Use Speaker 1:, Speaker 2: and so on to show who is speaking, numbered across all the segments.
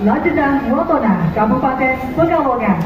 Speaker 1: Lajendang Wotona, Kabupaten Pekalongan.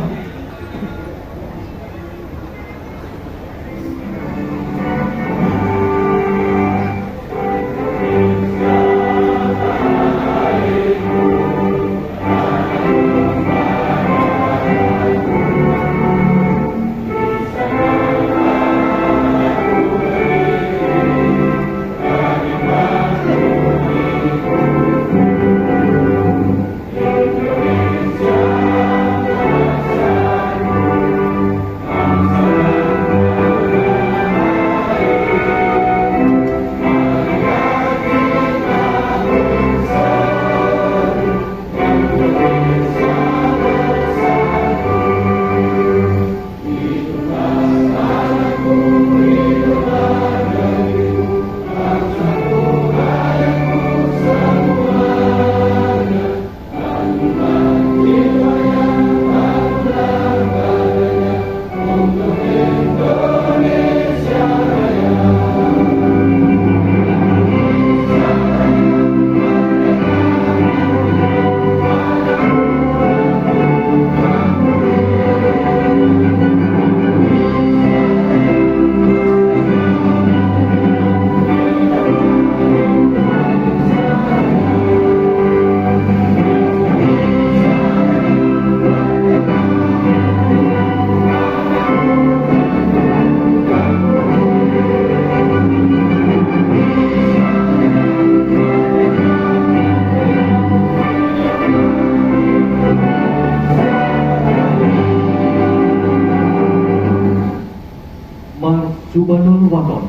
Speaker 2: Subhanul Waton.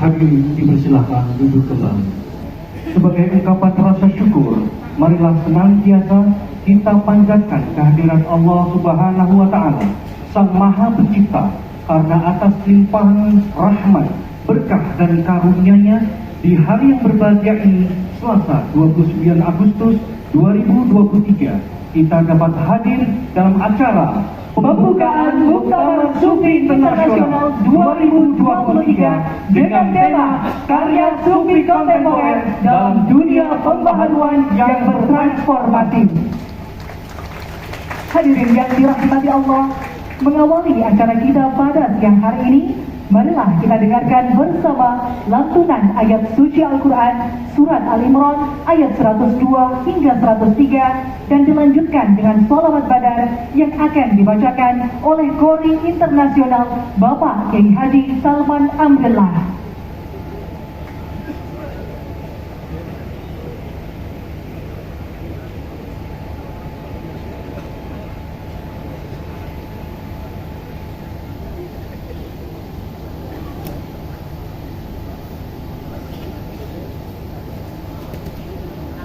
Speaker 2: Hadirin dipersilakan duduk kembali. Sebagai ungkapan rasa syukur, marilah senantiasa kita panjatkan kehadiran Allah Subhanahu wa Ta'ala, Sang Maha Pencipta, karena atas limpahan rahmat, berkah dan karunia-Nya Di hari yang berbahagia ini, Selasa 29 Agustus 2023, kita dapat hadir dalam acara
Speaker 1: Pembukaan Muktamar Sufi Internasional 2023 dengan tema Karya Sufi Kontemporer dalam Dunia Pembaharuan yang Bertransformasi. Hadirin yang dirahmati Allah, mengawali acara kita pada siang hari ini, marilah kita dengarkan bersama lantunan ayat suci Al-Quran Surat Al-Imran ayat 102 hingga 103 dan dilanjutkan dengan sholawat badar yang akan dibacakan oleh Qori Internasional Bapak Kiai Haji Salman Amrillah.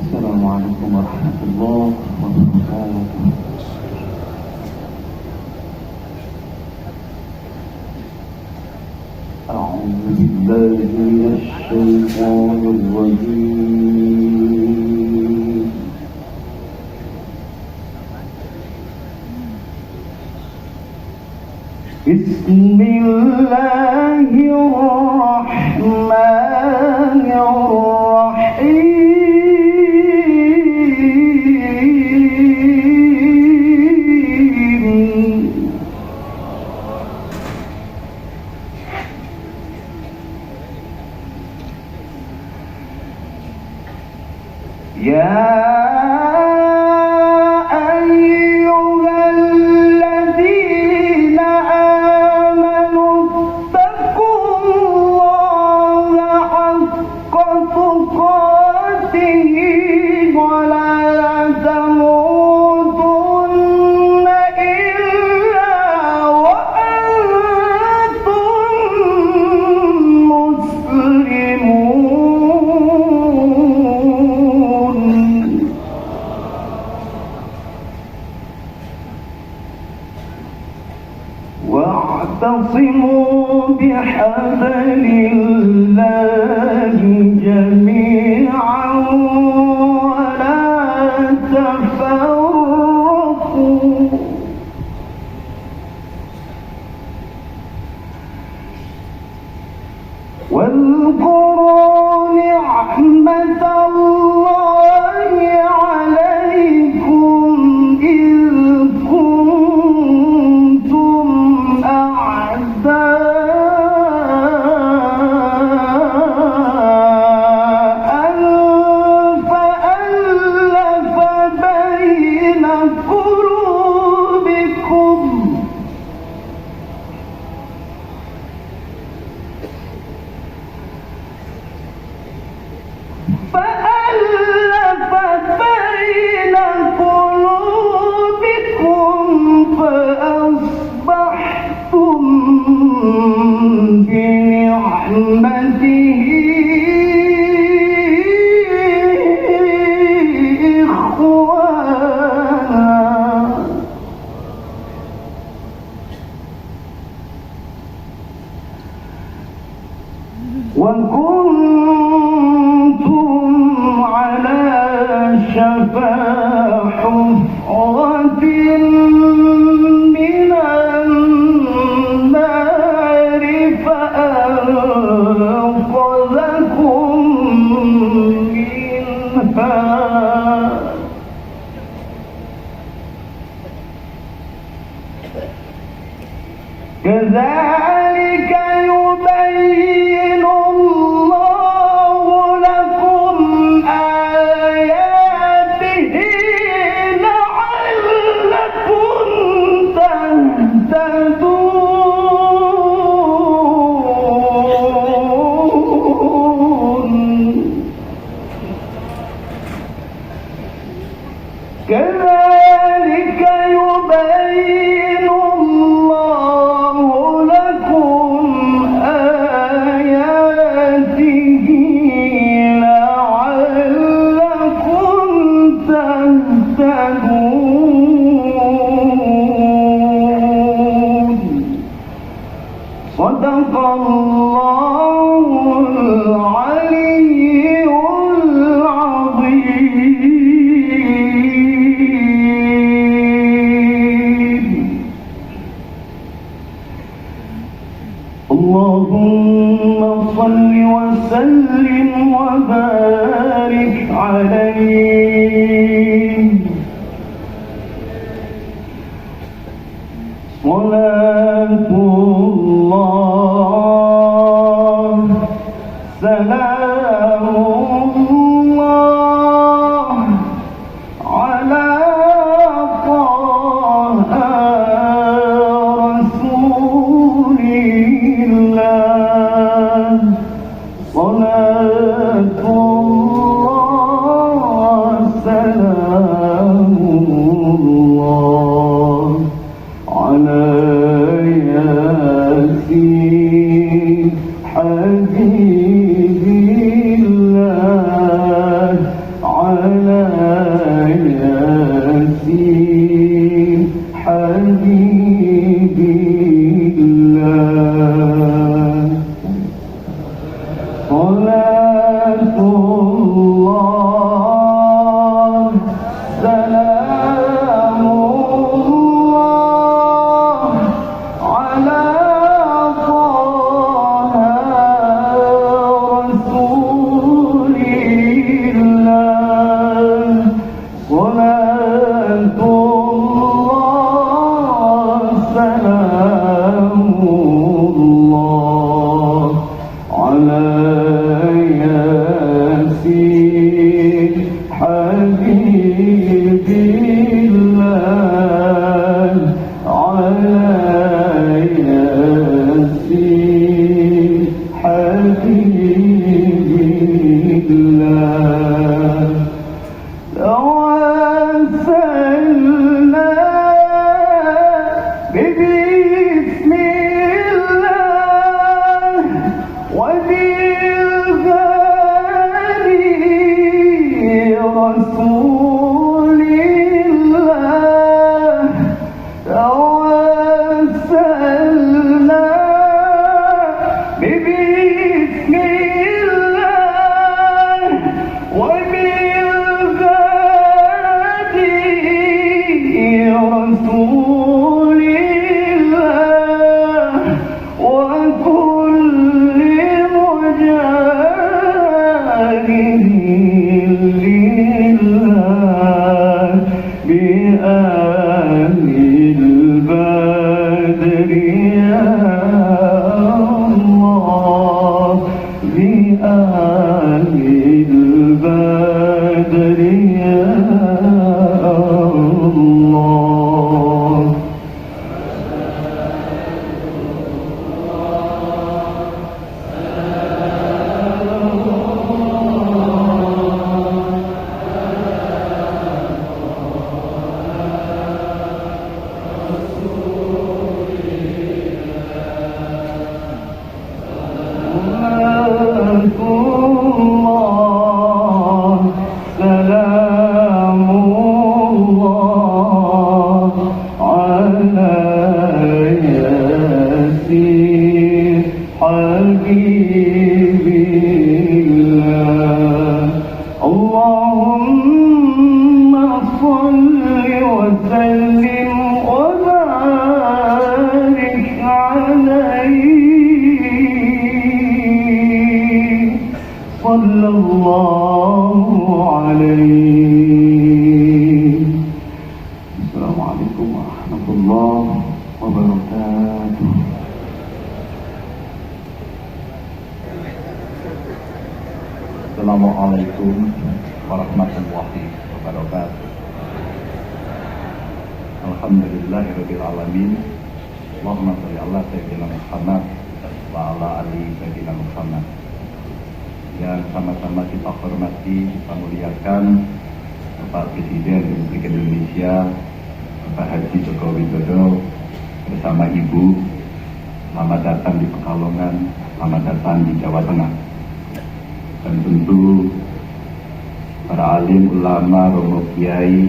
Speaker 2: Assalamualaikum warahmatullahi wabarakatuh. A'udzu billahi minasy syaithanir rajim. Bismillahirrahmanirrahim. Ya ayyuhalladzina amanu taqullaha haqqa tuqatih wa la tamutunna illa wa antum muslimun. واعتصموا بحبل الله جميعا ولا تفرقوا واذكروا نعمة الله عليكم إذ كنتم فألف بين قلوبكم فأصبحتم بنعمته إخوانا وكنتم على شفا حفرة من النار فأنقذكم منها كذلك يبين الله لكم آياته لعلكم تهتدون. كذلك يبين الله لكم وسلم وبارك عليه صلاة الله سلام الله على طه رسول الله صلاة الله سلام الله على ياسين حبيب الله على ياسين حبيب الله صلاة الله سلام الله على طه رسول الله صلاة الله سلام الله على ياسين حبيب الله على ياسين حبيب الله توسلنا ببسم الله وبالغالي رسول الله توسلنا ببسم الله وبالغالي رسول الله وكل مجاهد لله بآل البدر يا الله بآل البدر يا الله الله سلام الله على ياسين حبيب الله اللهم صل وسلم وبارك عليه صلى الله عليه. السلام عليكم ورحمة الله وبركاته.
Speaker 3: Assalamualaikum warahmatullahi wabarakatuh. Alhamdulillahirabbil alamin. Allahumma shalli ala sayyidina Muhammad wa ala ali sayyidina Muhammad. Yang sama-sama kita hormati, kita muliakan Bapak Presiden Republik Indonesia, Bapak Haji Joko Widodo bersama Ibu. Selamat datang di Pekalongan, selamat datang di Jawa Tengah. Dan tentu para alim, ulama, romo kiai,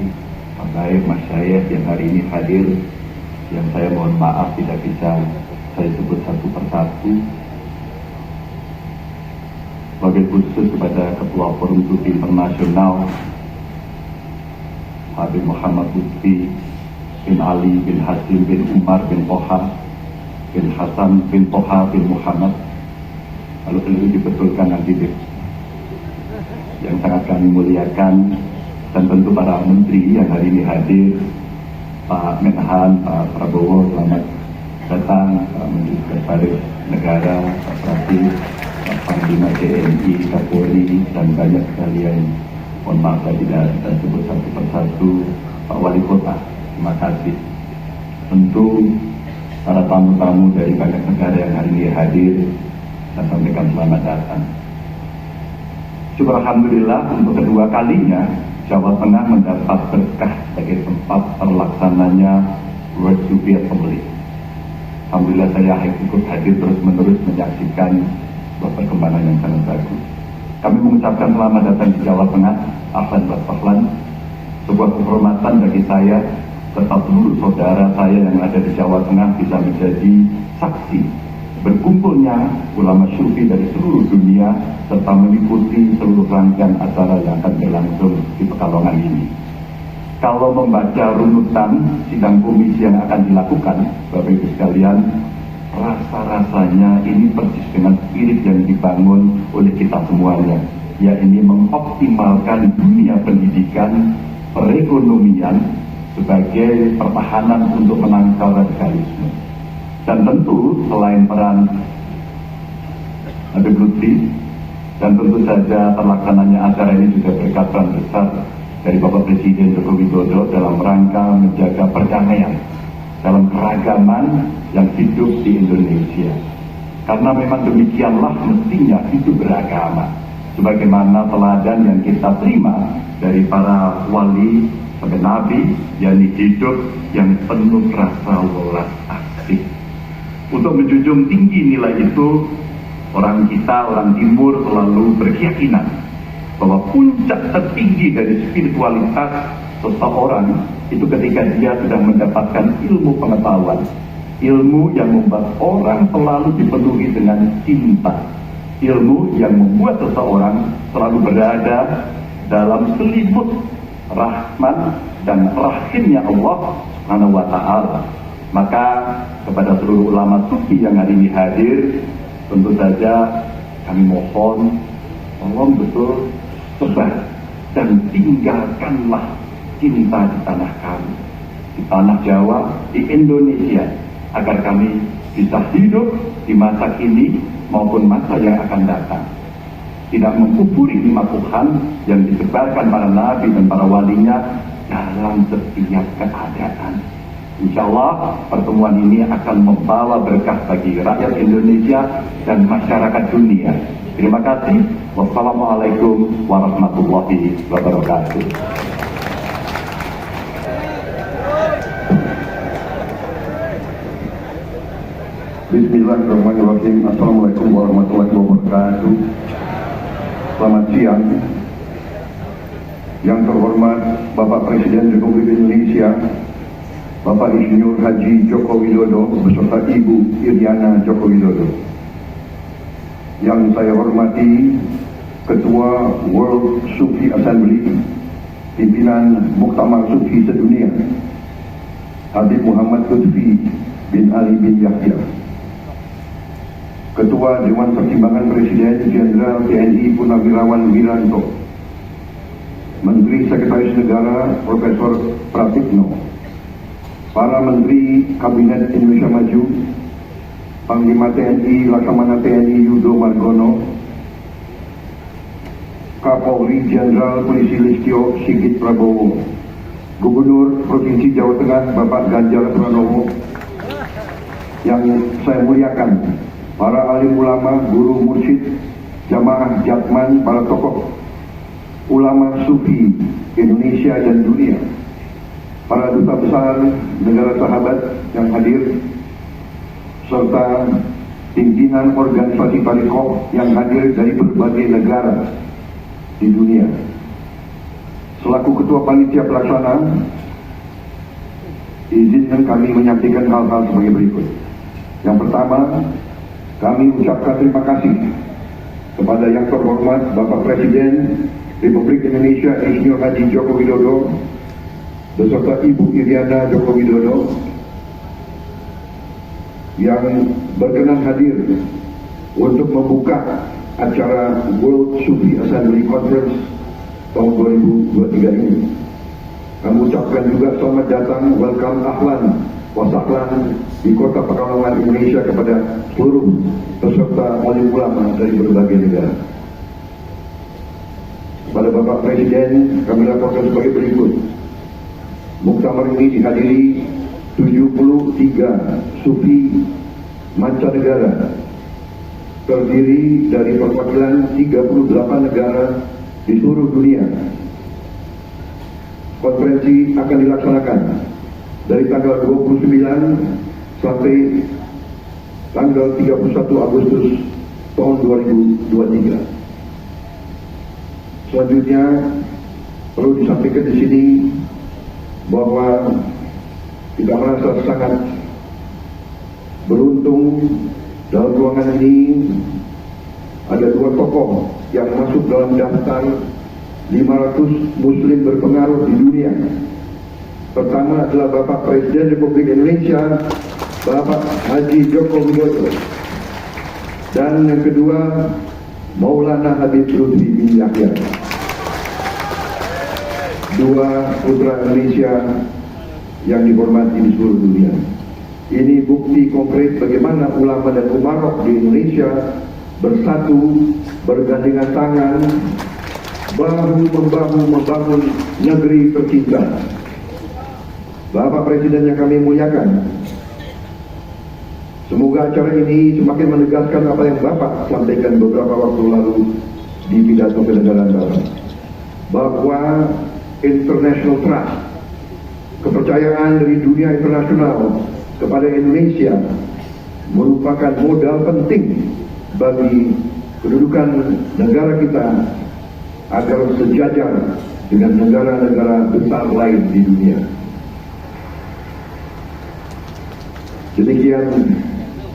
Speaker 3: habaib, masyayikh yang hari ini hadir, yang saya mohon maaf tidak bisa saya sebut satu persatu. Wabil khusus kepada Ketua Forum Sufi Internasional Habib Muhammad Lutfi bin Ali bin Hasim bin Umar bin Toha bin Hasan bin Toha bin Muhammad. Lalu keliru dibetulkan nanti yang sangat kami muliakan, dan tentu para menteri yang hari ini hadir, Pak Menhan, Pak Prabowo, selamat datang, Pak Menteri Sekretaris Negara, Pak Pratik, Pak Panglima TNI, Kapolri, dan banyak sekalian. Mohon maaf saya tidak sebut satu persatu. Pak Wali Kota, terima kasih. Tentu para tamu-tamu dari banyak negara yang hari ini hadir, saya sampaikan selamat datang. Syukur alhamdulillah untuk kedua kalinya Jawa Tengah mendapat berkah sebagai tempat terlaksananya World Sufi Assembly. Alhamdulillah saya ikut hadir terus-menerus menyaksikan sebuah perkembangan yang sangat bagus. Kami mengucapkan selamat datang di Jawa Tengah, ahlan wa sahlan. Sebuah kehormatan bagi saya serta seluruh saudara saya yang ada di Jawa Tengah bisa menjadi saksi berkumpulnya ulama sufi dari seluruh dunia serta mengikuti seluruh rangkaian acara yang akan berlangsung di Pekalongan ini. Kalau membaca runutan sidang komisi yang akan dilakukan, Bapak Ibu sekalian, rasa-rasanya ini persis dengan spirit yang dibangun oleh kita semuanya, yaitu mengoptimalkan dunia pendidikan, perekonomian sebagai pertahanan untuk menangkal radikalisme. Dan tentu selain peran Habib Lutfi, dan tentu saja terlaksananya acara ini juga berkat peran besar dari Bapak Presiden Joko Widodo dalam rangka menjaga perdamaian dalam keragaman yang hidup di Indonesia. Karena memang demikianlah mestinya hidup beragama, sebagaimana teladan yang kita terima dari para wali sebagai nabi, yakni hidup yang penuh rasa welas asih. Untuk menjunjung tinggi nilai itu, orang timur selalu berkeyakinan bahwa puncak tertinggi dari spiritualitas seseorang itu ketika dia sudah mendapatkan ilmu pengetahuan, ilmu yang membuat orang selalu dipenuhi dengan cinta, ilmu yang membuat seseorang selalu berada dalam selimut rahmat dan rahimnya Allah Subhanahu wa Ta'ala. Maka kepada seluruh ulama sufi yang hari ini hadir, tentu saja kami mohon tolong betul sebar dan tinggalkanlah cinta di tanah kami, di tanah Jawa, di Indonesia, agar kami bisa hidup di masa kini maupun masa yang akan datang, tidak mengkufuri lima Tuhan yang disebarkan para nabi dan para walinya dalam setiap keadaan. Insya Allah pertemuan ini akan membawa berkah bagi rakyat Indonesia dan masyarakat dunia. Terima kasih. Wassalamualaikum warahmatullahi wabarakatuh.
Speaker 4: Bismillahirrahmanirrahim. Assalamualaikum warahmatullahi wabarakatuh. Selamat siang. Yang terhormat Bapak Presiden Republik Indonesia, Bapak Insinyur Haji Joko Widodo beserta Ibu Iryana Joko Widodo. Yang saya hormati Ketua World Sufi Assembly, Pimpinan Muktamar Sufi Sedunia, Habib Muhammad Lutfi bin Ali bin Yahya, Ketua Dewan Pertimbangan Presiden Jenderal TNI Purnawirawan Wiranto, Menteri Sekretaris Negara Profesor Pratikno, para Menteri Kabinet Indonesia Maju, Panglima TNI Laksamana TNI Yudo Margono, Kapolri Jenderal Polisi Listio Sigit Prabowo, Gubernur Provinsi Jawa Tengah Bapak Ganjar Pranowo, yang saya muliakan para alim ulama, guru mursyid, jamaah jatman, para tokoh ulama sufi Indonesia dan dunia, para duta besar negara sahabat yang hadir, serta pimpinan organisasi Tariqoh yang hadir dari berbagai negara di dunia. Selaku Ketua Panitia Pelaksana, izinkan kami menyampaikan hal-hal sebagai berikut. Yang pertama, kami ucapkan terima kasih kepada yang terhormat Bapak Presiden Republik Indonesia Insinyur Haji Joko Widodo beserta Ibu Iryana Joko Widodo yang berkenan hadir untuk membuka acara World Sufi Assembly Conference tahun 2023 ini. Kami ucapkan juga selamat datang, welcome, ahlan, wasahlan di Kota Pekalongan, Indonesia kepada seluruh peserta alim ulama dari berbagai negara. Kepada Bapak Presiden, kami laporkan sebagai berikut. Muktamar ini dihadiri 73 sufi mancanegara, terdiri dari perwakilan 38 negara di seluruh dunia. Konferensi akan dilaksanakan dari tanggal 29 sampai tanggal 31 Agustus tahun 2023. Selanjutnya perlu disampaikan di sini bahwa kita merasa sangat beruntung dalam ruangan ini ada dua tokoh yang masuk dalam daftar 500 muslim berpengaruh di dunia. Pertama adalah Bapak Presiden Republik Indonesia, Bapak Haji Joko Widodo. Dan yang kedua, Maulana Habib Lutfi bin Yahya. Dua putra Indonesia yang dihormati di seluruh dunia. Ini bukti konkret bagaimana ulama dan umarok di Indonesia bersatu, bergandengan tangan, bahu-membahu membangun negeri tercinta. Bapak Presiden yang kami muliakan, semoga acara ini semakin menegaskan apa yang Bapak sampaikan beberapa waktu lalu di pidato kenegaraan Bapak, bahwa international trust, kepercayaan dari dunia internasional kepada Indonesia merupakan modal penting bagi kedudukan negara kita agar sejajar dengan negara-negara besar lain di dunia. Demikian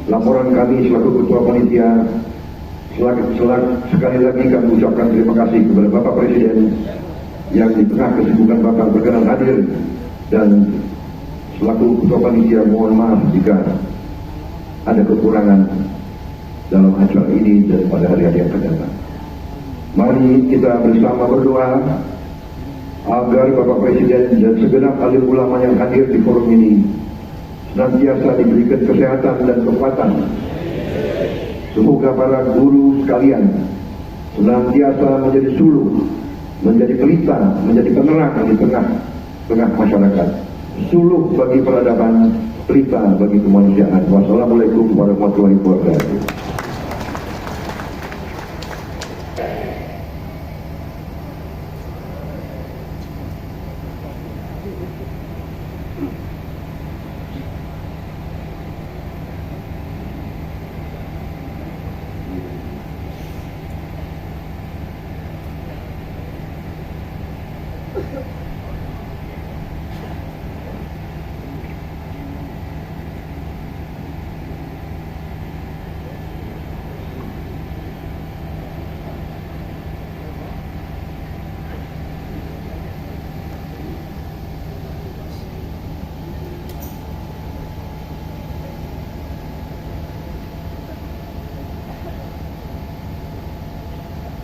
Speaker 4: laporan kami selaku Ketua Panitia. Sekali lagi kami ucapkan terima kasih kepada Bapak Presiden yang di tengah kesibukan Bapak berkenan hadir, dan selaku Ketua Panitia mohon maaf jika ada kekurangan dalam acara ini dan pada hari-hari yang akan datang. Mari kita bersama berdoa agar Bapak Presiden dan segenap alim ulama yang hadir di forum ini senantiasa diberikan kesehatan dan kekuatan. Semoga para guru sekalian senantiasa menjadi suluh, menjadi pelita, menjadi penerang di tengah masyarakat. Suluh bagi peradaban, pelita bagi kemanusiaan. Wassalamualaikum warahmatullahi wabarakatuh.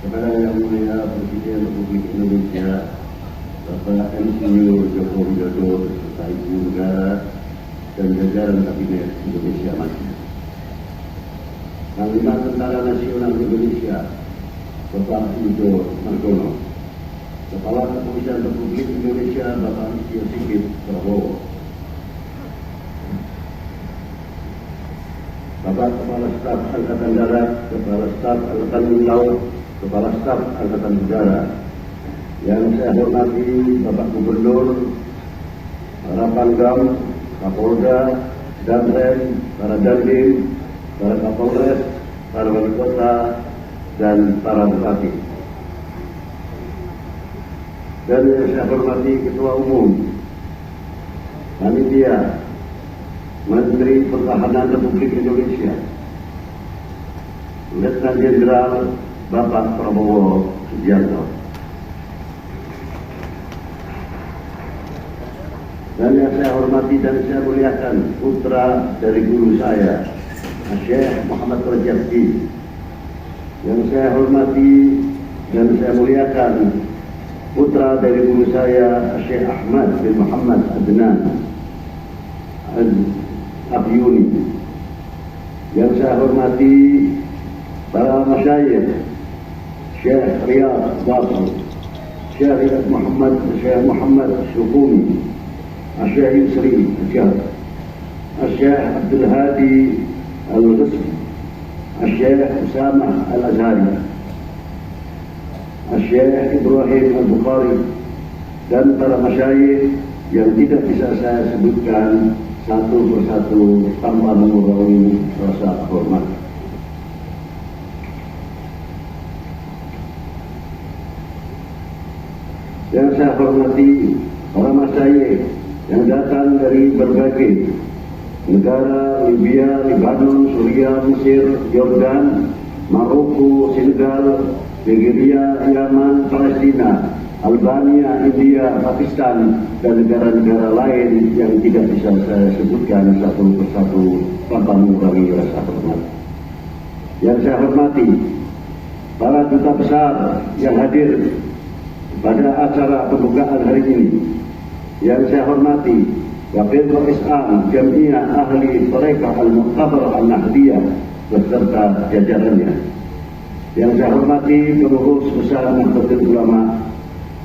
Speaker 5: Kepada Yang Mulia Presiden Republik Indonesia Bapak Insinyur Joko Widodo beserta Ibu Negara dan jajaran Kabinet Indonesia Maju, Panglima Tentara Nasional Indonesia Bapak Yudo Margono, Kepala Kepolisian Republik Indonesia Bapak Listio Sigit Prabowo, Bapak Kepala Staf Angkatan Darat, Kepala Staf Angkatan Laut, Kepala Staf Angkatan Udara, yang saya hormati Bapak Gubernur, para Pangdam, Kapolda, Danrem, para Dandim, para Kapolres, para Wali Kota, dan para Bupati. Dan yang saya hormati Ketua Umum, Panitia, Menteri Pertahanan Republik Indonesia, Letnan Jenderal Bapak Prabowo Subianto. Dan yang saya hormati dan saya muliakan putra dari guru saya, Syekh Muhammad Rajabdi, yang saya hormati dan saya muliakan putra dari guru saya Syekh Ahmad bin Muhammad Adnan Al-Abyuni, yang saya hormati para masyayikh Syekh Riyad Basr, Syekh Muhammad Syukumi, Syekh Yusri Ajar, Syekh Abdul Hadi Al-Ghusri, Syekh Usamah Al-Azhari, Syekh Ibrahim Al-Bukhari, dan para masyayikh yang tidak bisa saya sebutkan satu persatu tanpa mengurangi rasa hormat. Yang saya hormati para masyayikh yang datang dari berbagai negara, Libya, Lebanon, Suriah, Mesir, Yordan, Maroko, Senegal, Nigeria, Yaman, Palestina, Albania, India, Pakistan, dan negara-negara lain yang tidak bisa saya sebutkan satu persatu tanpa mengurangi rasa hormat. Yang saya hormati para duta besar yang hadir pada acara pembukaan hari ini. Yang saya hormati Wakil Rais Am Jamiah Ahli Thariqah Al-Muqtabar Al-Nahdiyah beserta jajarannya. Yang saya hormati pengurus besar Nahdlatul Ulama.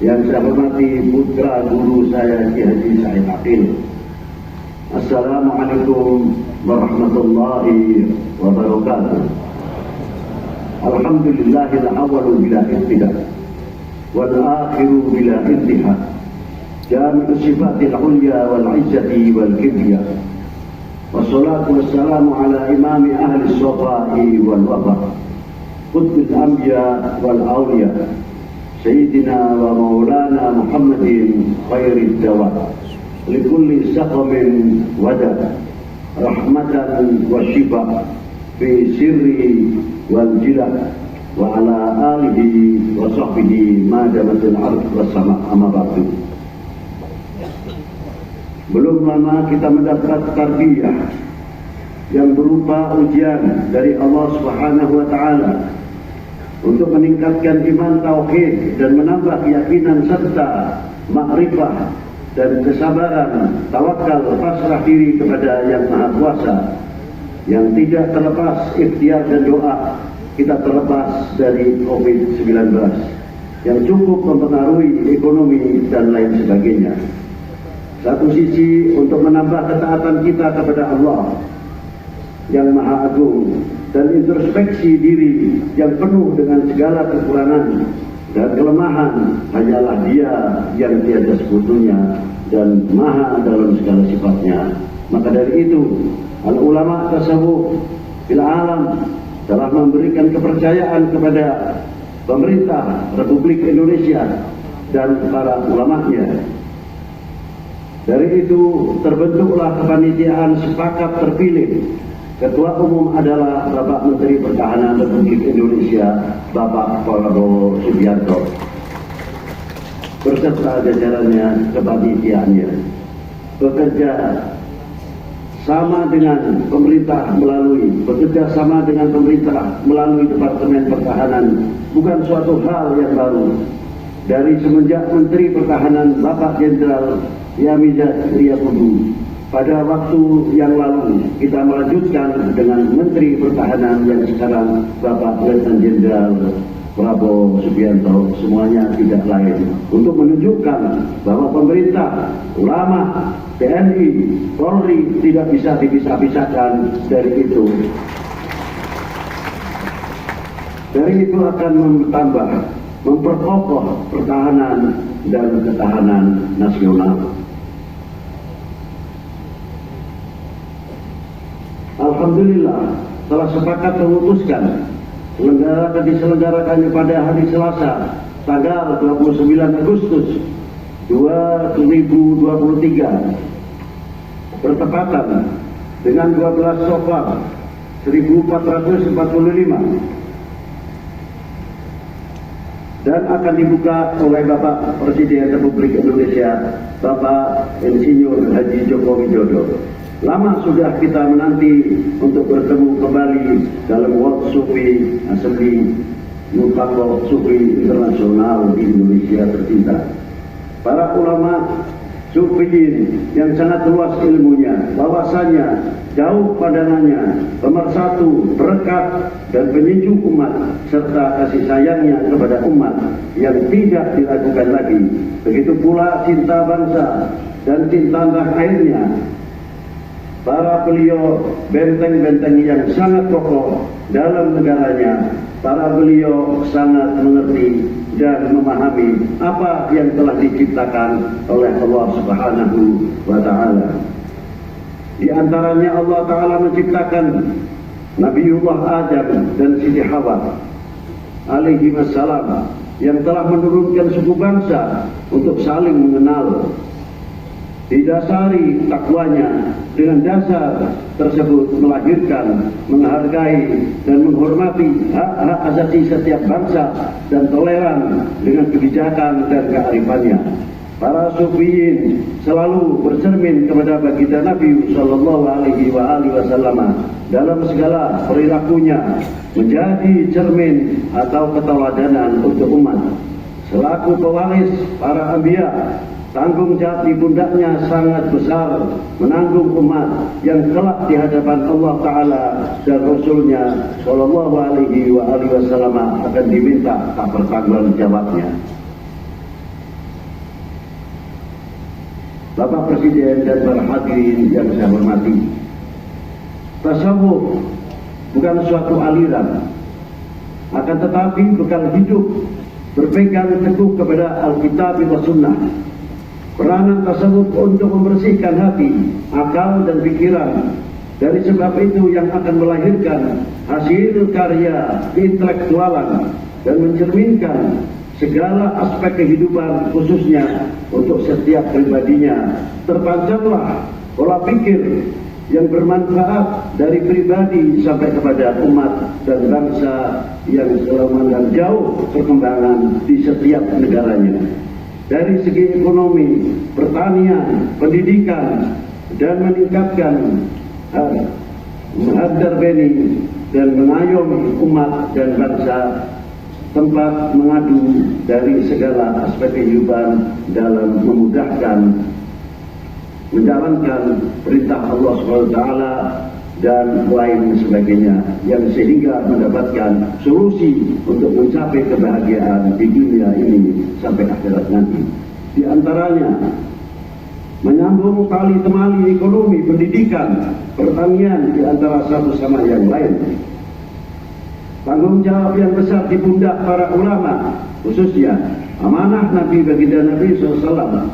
Speaker 5: Yang saya hormati putra guru saya Ki Haji Said Aqil. Assalamualaikum warahmatullahi wabarakatuh. Alhamdulillahil awwalu bila ibtida wal akhiru bila intiha. Jami'u sifatil ulya wal izzati wal kibriya. Wassalatu wassalamu ala imami ahli sofai wal wafa, qutbil anbiya wal awliya, Sayyidina wa maulana Muhammadin khairid dawa, likulli saqamin wada, rahmatan wa shifa, fi sirri wal jila, wa ala alihi wa sahbihi ma damatil ardh was sama amma ba'du. Belum lama kita mendapat tarbiyah yang berupa ujian dari Allah Subhanahu wa taala untuk meningkatkan iman tauhid dan menambah keyakinan serta makrifah dan kesabaran, tawakal, pasrah diri kepada Yang Maha Kuasa, yang tidak terlepas ikhtiar dan doa kita terlepas dari COVID-19 yang cukup mempengaruhi ekonomi dan lain sebagainya. Satu sisi untuk menambah ketaatan kita kepada Allah yang Maha Agung dan introspeksi diri yang penuh dengan segala kekurangan dan kelemahan, hanyalah Dia yang tiada sekutunya dan maha dalam segala sifatnya. Maka dari itu al-ulama tasawuf fil alam telah memberikan kepercayaan kepada pemerintah Republik Indonesia dan para ulamanya. Dari itu terbentuklah kepanitiaan sepakat terpilih. Ketua Umum adalah Bapak Menteri Pertahanan Republik Indonesia, Bapak Prabowo Subianto, beserta jajarannya kepanitiaannya. Bekerja sama dengan pemerintah melalui Departemen Pertahanan bukan suatu hal yang baru. Dari semenjak Menteri Pertahanan Bapak Jenderal Yamizat Riyakudu pada waktu yang lalu, kita melanjutkan dengan Menteri Pertahanan yang sekarang Bapak Letnan Jenderal Prabowo Subianto. Semuanya tidak lain untuk menunjukkan bahwa pemerintah, ulama, TNI, Polri tidak bisa dipisah-pisahkan dari itu. Dari itu akan memperkokoh pertahanan dan ketahanan nasional. Alhamdulillah telah sepakat memutuskan diselenggarakannya pada hari Selasa tanggal 29 Agustus 2023 bertepatan dengan 12 Safar 1445 dan akan dibuka oleh Bapak Presiden Republik Indonesia Bapak Insinyur Haji Joko Widodo. Lama sudah kita menanti untuk bertemu kembali dalam World Sufi Assembly Mufaqah Sufi Internasional di Indonesia tercinta. Para ulama Sufiyin yang sangat luas ilmunya, wawasannya, jauh pandangannya, pemersatu, perekat, dan penyejuk umat, serta kasih sayangnya kepada umat yang tidak diragukan lagi. Begitu pula cinta bangsa dan cinta tanah airnya. Para beliau benteng-benteng yang sangat kokoh dalam negaranya. Para beliau sangat mengerti dan memahami apa yang telah diciptakan oleh Allah Subhanahu wa Ta'ala. Di antaranya Allah Ta'ala menciptakan Nabiullah Adam dan Siti Hawa alaihi wassalam yang telah menurunkan suku bangsa untuk saling mengenal. Didasari takwanya, dengan dasar tersebut melahirkan, menghargai, dan menghormati hak-hak asasi setiap bangsa dan toleran dengan kebijakan dan kearifannya. Para sufiyin selalu bercermin kepada baginda Nabi Sallallahu Alaihi Wasallam dalam segala perilakunya, menjadi cermin atau keteladanan untuk umat. Selaku pewaris para anbiya, tanggung jawab di pundaknya sangat besar, menanggung umat yang kelak di hadapan Allah Ta'ala dan Rasulnya Sallallahu Alaihi Wasallam akan diminta tak bertanggung jawabnya. Bapak Presiden dan para hadirin yang saya hormati, tasawuf bukan suatu aliran, akan tetapi bekal hidup berpegang teguh kepada Alkitab dan Sunnah. Peranan tasawuf untuk membersihkan hati, akal, dan pikiran. Dari sebab itu yang akan melahirkan hasil karya intelektualan dan mencerminkan segala aspek kehidupan khususnya untuk setiap pribadinya. Terpancarlah pola pikir yang bermanfaat dari pribadi sampai kepada umat dan bangsa yang selalu memandang jauh perkembangan di setiap negaranya. Dari segi ekonomi, pertanian, pendidikan, dan meningkatkan menghadarbeni dan mengayomi umat dan bangsa, tempat mengadu dari segala aspek kehidupan dalam memudahkan menjalankan perintah Allah SWT dan lain sebagainya, yang sehingga mendapatkan solusi untuk mencapai kebahagiaan di dunia ini sampai akhirat nanti. Di antaranya menyambung tali temali ekonomi, pendidikan, pertanian di antara satu sama yang lain. Tanggung jawab yang besar di pundak para ulama, khususnya amanah Nabi baginda Nabi SAW,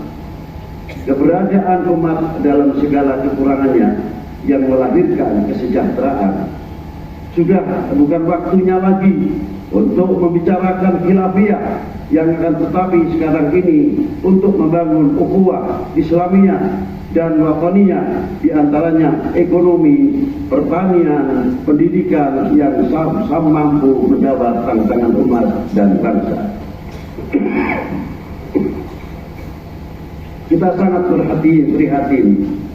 Speaker 5: keberadaan umat dalam segala kekurangannya yang melahirkan kesejahteraan. Sudah bukan waktunya lagi untuk membicarakan khilafiyah, yang akan tetapi sekarang ini untuk membangun ukhuwah Islamiyah dan wataniyah, di antaranya ekonomi, pertanian, pendidikan yang sama mampu menjawab tantangan umat dan bangsa. Kita sangat prihatin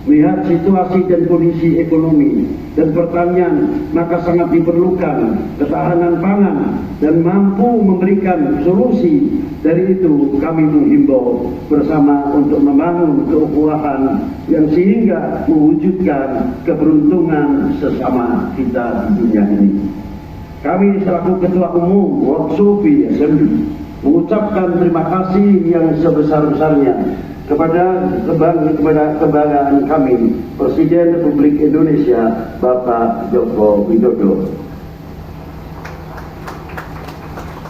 Speaker 5: melihat situasi dan kondisi ekonomi dan pertanian, maka sangat diperlukan ketahanan pangan dan mampu memberikan solusi. Dari itu kami menghimbau bersama untuk membangun keukhuwahan yang sehingga mewujudkan keberuntungan sesama kita di dunia ini. Kami selaku Ketua Umum World Sufi Assembly mengucapkan terima kasih yang sebesar-besarnya kepada kebanggaan kami, Presiden Republik Indonesia Bapak Joko Widodo,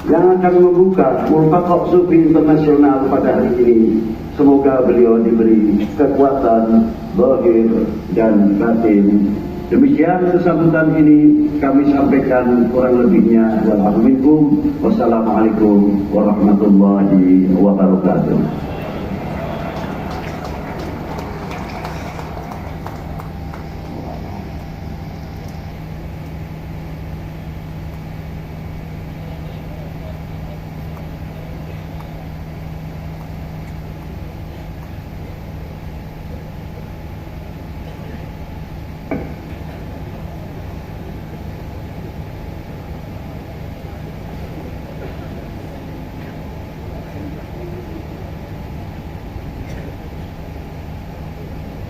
Speaker 5: yang akan membuka Mufaqah Sufi Internasional pada hari ini. Semoga beliau diberi kekuatan zahir dan batin. Demikian sambutan ini kami sampaikan, kurang lebihnya wassalamualaikum warahmatullahi wabarakatuh.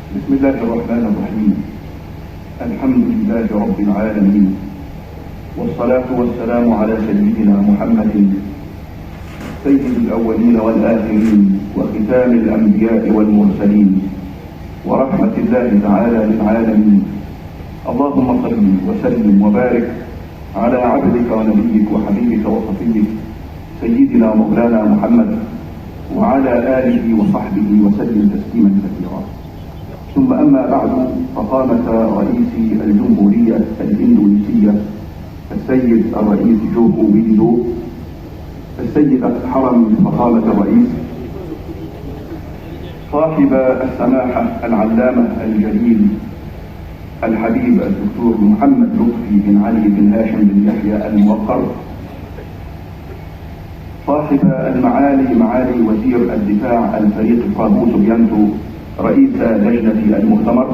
Speaker 4: بسم الله الرحمن الرحيم. الحمد لله رب العالمين، والصلاة والسلام على سيدنا محمد سيد الأولين والآخرين وختام الأنبياء والمرسلين ورحمة الله تعالى للعالمين. اللهم صل وسلم وبارك على عبدك ونبيك وحبيبك وصفيك سيدنا مولانا محمد وعلى آله وصحبه وسلم تسليما كثيرا. ثم أما بعد، فقامة رئيس الجمهورية الإندونيسية السيد الرئيس جوكو ويدودو، السيد حرم فخامة الرئيس، صاحب السماحة العلامة الجليل الحبيب الدكتور محمد لطفي بن علي بن هاشم بن يحيى الموقر، صاحب المعالي معالي وزير الدفاع الفريق فرابو سوبيانتو رئيس لجنة المؤتمر،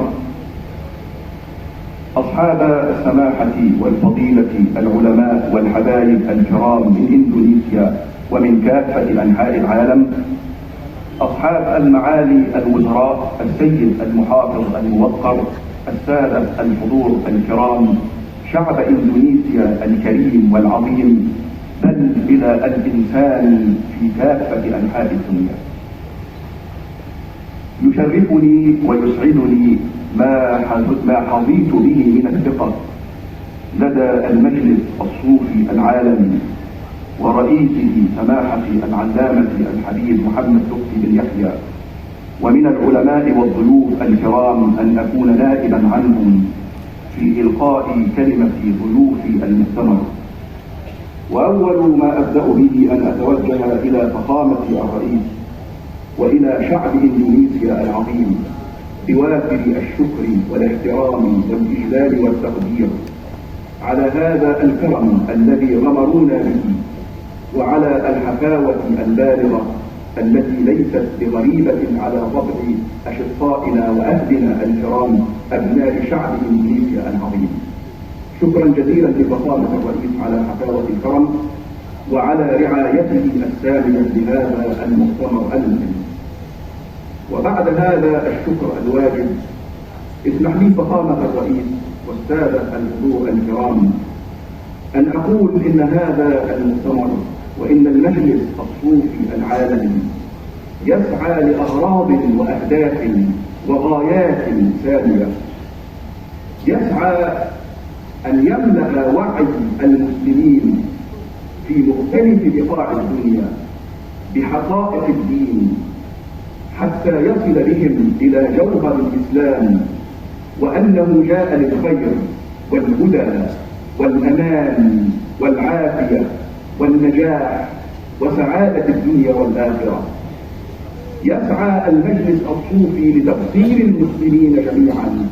Speaker 4: أصحاب السماحة والفضيلة العلماء والحبايب الكرام من إندونيسيا ومن كافة أنحاء العالم، أصحاب المعالي الوزراء، السيد المحافظ الموقر، السادة الحضور الكرام، شعب إندونيسيا الكريم والعظيم، بل إلى الإنسان في كافة أنحاء الدنيا. يشرفني ويسعدني ما حظيت به من الثقة لدى المجلس الصوفي العالمي ورئيسه سماحة العلامة الحبيب محمد لطفي بن يحيى، ومن العلماء والضيوف الكرام أن أكون نائبا عنهم في إلقاء كلمة ضيوف المؤتمر. وأول ما أبدأ به أن أتوجه إلى فخامة الرئيس وإلى شعب إندونيسيا العظيم بوافر الشكر والاحترام والإجلال والتقدير على هذا الكرم الذي غمرونا به، وعلى الحفاوة البالغة التي ليست بغريبة على طبع أشقائنا وأهلنا الكرام أبناء شعب إندونيسيا العظيم. شكرا جزيلا لفخامة الرئيس على حفاوة الكرم وعلى رعايته السامية لهذا المؤتمر المهم. وبعد هذا الشكر الواجب، اسمح لي فخامة الرئيس والسادة الحضور الكرام أن أقول إن هذا المؤتمر وإن المجلس الصوفي العالمي يسعى لأغراض وأهداف وغايات سامية، يسعى أن يملأ وعي المسلمين في مختلف بقاع الدنيا بحقائق الدين، حتى يصل بهم إلى جوهر الإسلام، وأنه جاء للخير والهدى والأمان والعافية والنجاح وسعادة الدنيا والآخرة. يسعى المجلس الصوفي لتبصير المسلمين جميعا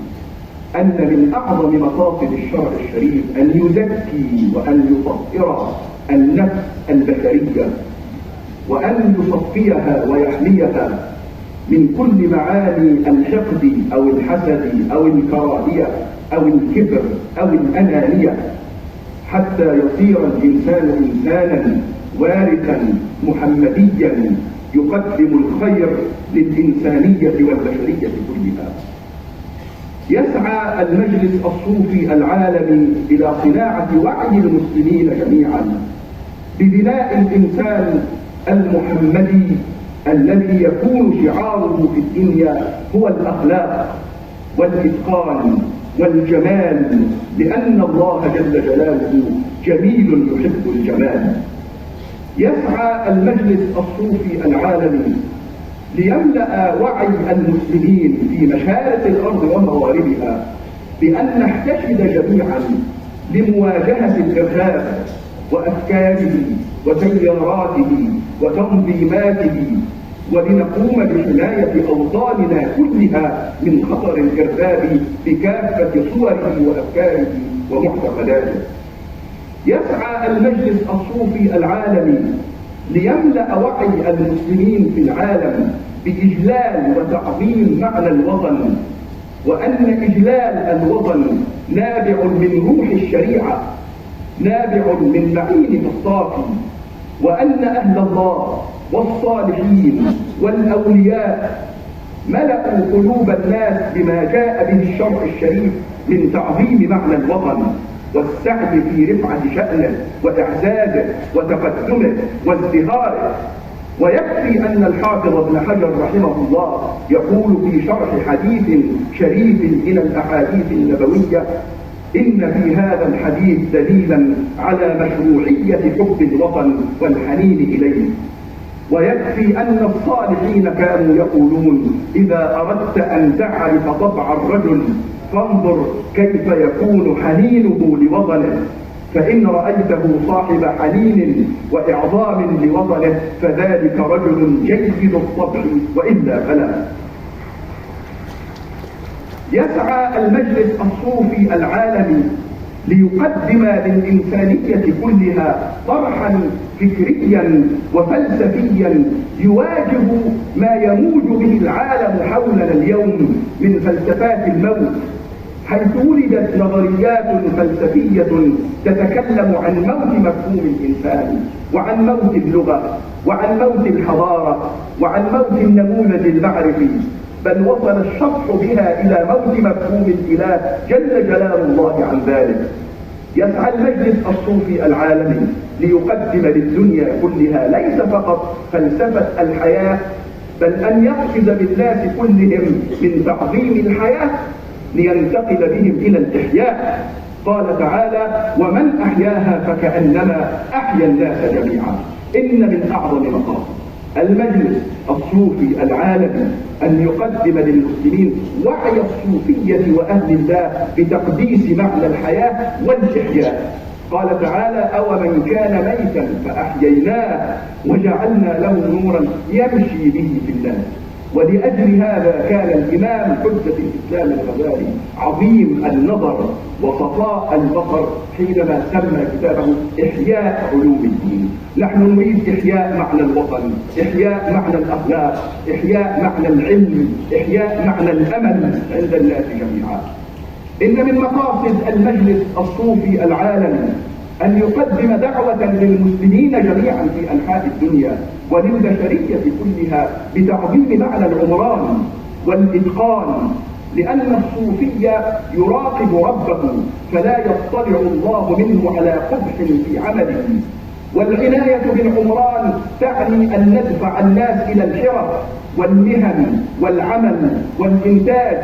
Speaker 4: أن من أعظم مقاصد الشرع الشريف أن يزكي وأن يطهر النفس البشرية، وأن يصفيها ويحميها من كل معاني الحقد أو الحسد أو الكراهية أو الكبر أو الأنانية، حتى يصير الإنسان إنسانا وارثا محمديا يقدم الخير للإنسانية والبشرية كلها. يسعى المجلس الصوفي العالمي إلى صناعة وعي المسلمين جميعا ببناء الإنسان المحمدي الذي يكون شعاره في الدنيا هو الأخلاق والإتقان والجمال، لأن الله جل جلاله جميل يحب الجمال. يسعى المجلس الصوفي العالمي ليملأ وعي المسلمين في مشارق الأرض ومغاربها بأن نحتشد جميعا لمواجهة الإرهاب وأفكاره وتياراته وتنظيماته، ولنقوم بحماية أوطاننا كلها من خطر الإرهاب بكافة صوره وأفكاره ومعتقداته. يسعى المجلس الصوفي العالمي ليملأ وعي المسلمين في العالم بإجلال وتعظيم معنى الوطن، وأن إجلال الوطن نابع من روح الشريعة، نابع من معين الصافي، وأن أهل الله والصالحين والأولياء
Speaker 6: ملأوا قلوب الناس بما جاء به الشرع الشريف من تعظيم معنى الوطن والسعي في رفعة شأنه وإعزازه وتقدمه وازدهاره. ويكفي أن الحافظ ابن حجر رحمه الله يقول في شرح حديث شريف من الأحاديث النبوية: إن في هذا الحديث دليلا على مشروعية حب الوطن والحنين إليه. ويكفي أن الصالحين كانوا يقولون: إذا أردت أن تعرف طبع الرجل فانظر كيف يكون حنينه لوطنه، فإن رأيته صاحب حنين وإعظام لوطنه فذلك رجل جيد الطبع، وإلا فلا. يسعى المجلس الصوفي العالمي ليقدم للإنسانية كلها طرحا فكريا وفلسفيا يواجه ما يموج به العالم حولنا اليوم من فلسفات الموت، حيث ولدت نظريات فلسفية تتكلم عن موت مفهوم الإنسان، وعن موت اللغة، وعن موت الحضارة، وعن موت النموذج المعرفي، بل وصل الشطح بها إلى موت مفهوم الإله جل جلال الله عن ذلك. يسعى المجلس الصوفي العالمي ليقدم للدنيا كلها ليس فقط فلسفة الحياة، بل أن يقفز بالناس كلهم من تعظيم الحياة لينتقل بهم إلى الإحياء. قال تعالى: ومن أحياها فكأنما أحيا الناس جميعا. إن من أعظم مقاصد المجلس الصوفي العالمي أن يقدم للمسلمين وعي الصوفية وأهل الله بتقديس معنى الحياة والإحياء. قال تعالى: أومن كان ميتا فأحييناه وجعلنا له نورا يمشي به في الناس. ولأجل هذا كان الإمام حجة الإسلام الغزالي عظيم النظر وصفاء البصر حينما سمى كتابه إحياء علوم الدين. نحن نريد إحياء معنى الوطن، إحياء معنى الأخلاق، إحياء معنى العلم، إحياء معنى الأمل عند الناس جميعا. إن من مقاصد المجلس الصوفي العالمي أن يقدم دعوة للمسلمين جميعا في أنحاء الدنيا وللبشرية كلها بتعظيم معنى العمران والإتقان، لأن الصوفي يراقب ربه فلا يطلع الله منه على قبح في عمله. والعناية بالعمران تعني أن ندفع الناس إلى الحرف والمهن والعمل والإنتاج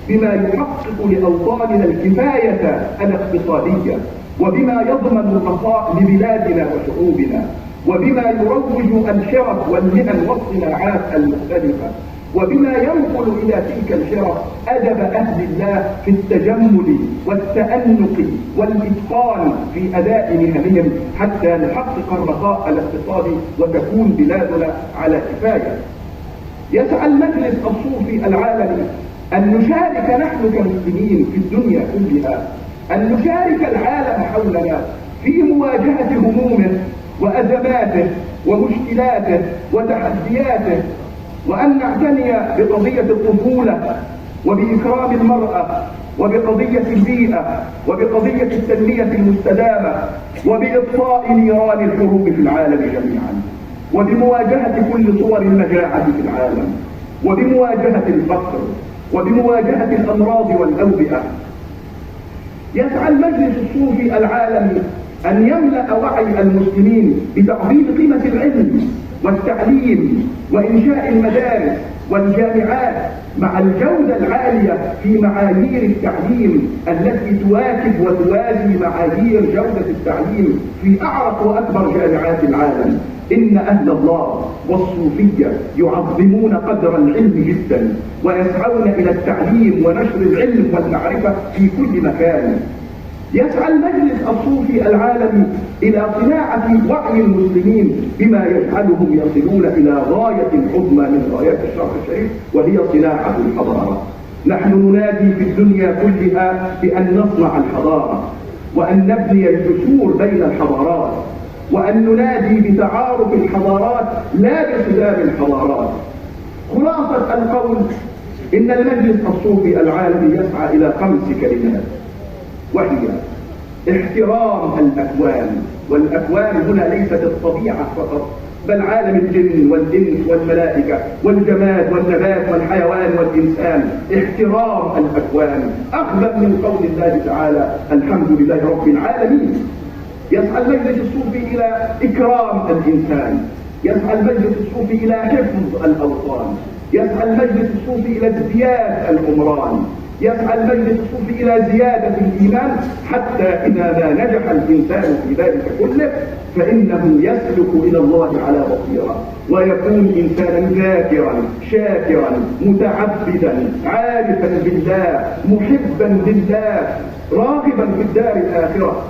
Speaker 6: بما يحقق لأوطاننا الكفاية الاقتصادية، وبما يضمن الرخاء لبلادنا وشعوبنا، وبما يروج الحرف والمهن والصناعات المختلفة، وبما ينقل إلى تلك الحرف أدب أهل الله في التجمل والتأنق والإتقان في أداء مهنهم حتى نحقق الرخاء الاقتصادي وتكون بلادنا على كفاية. يسعى المجلس الصوفي العالمي أن نشارك نحن كمسلمين في الدنيا كلها، أن نشارك العالم حولنا في مواجهة همومه وأزماته ومشكلاته وتحدياته، وأن نعتني بقضية الطفولة وبإكرام المرأة وبقضية البيئة وبقضية التنمية المستدامة وبإطفاء نيران الحروب في العالم جميعا، وبمواجهة كل صور المجاعة في العالم، وبمواجهة الفقر، وبمواجهة الأمراض والأوبئة. يسعى المجلس الصوفي العالمي أن يملأ وعي المسلمين بتعظيم قيمة العلم والتعليم وإنشاء المدارس والجامعات مع الجودة العالية في معايير التعليم التي تواكب وتوازي معايير جودة التعليم في أعرق وأكبر جامعات العالم. إن أهل الله والصوفية يعظمون قدر العلم جدا ويسعون إلى التعليم ونشر العلم والمعرفة في كل مكان. يسعى المجلس الصوفي العالمي إلى صناعة وعي المسلمين بما يجعلهم يصلون إلى غاية عظمى من غايات الشرع الشريف، وهي صناعة الحضارة. نحن ننادي في الدنيا كلها بأن نصنع الحضارة، وأن نبني الجسور بين الحضارات، وأن ننادي بتعارف الحضارات لا بخلاف الحضارات. خلاصة القول إن المجلس الصوفي العالمي يسعى إلى 5 كلمات، وهي احترام الأكوان. والأكوان هنا ليست الطبيعة فقط، بل عالم الجن والإنس والملائكة والجماد والنبات والحيوان والإنسان، احترام الأكوان، أخذا من قول الله تعالى الحمد لله رب العالمين. يسعى المجلس الصوفي إلى إكرام الإنسان، يسعى المجلس الصوفي إلى حفظ الأوطان، يسعى المجلس الصوفي إلى ازدياد العمران، يسعى المجلس الصوفي إلى زيادة الإيمان، حتى إذا ما نجح الإنسان في ذلك كله فإنه يسلك إلى الله على بصيرة، ويكون إنسانا ذاكرا شاكرا متعبدا عارفا بالله محبا لله راغبا في الدار الآخرة.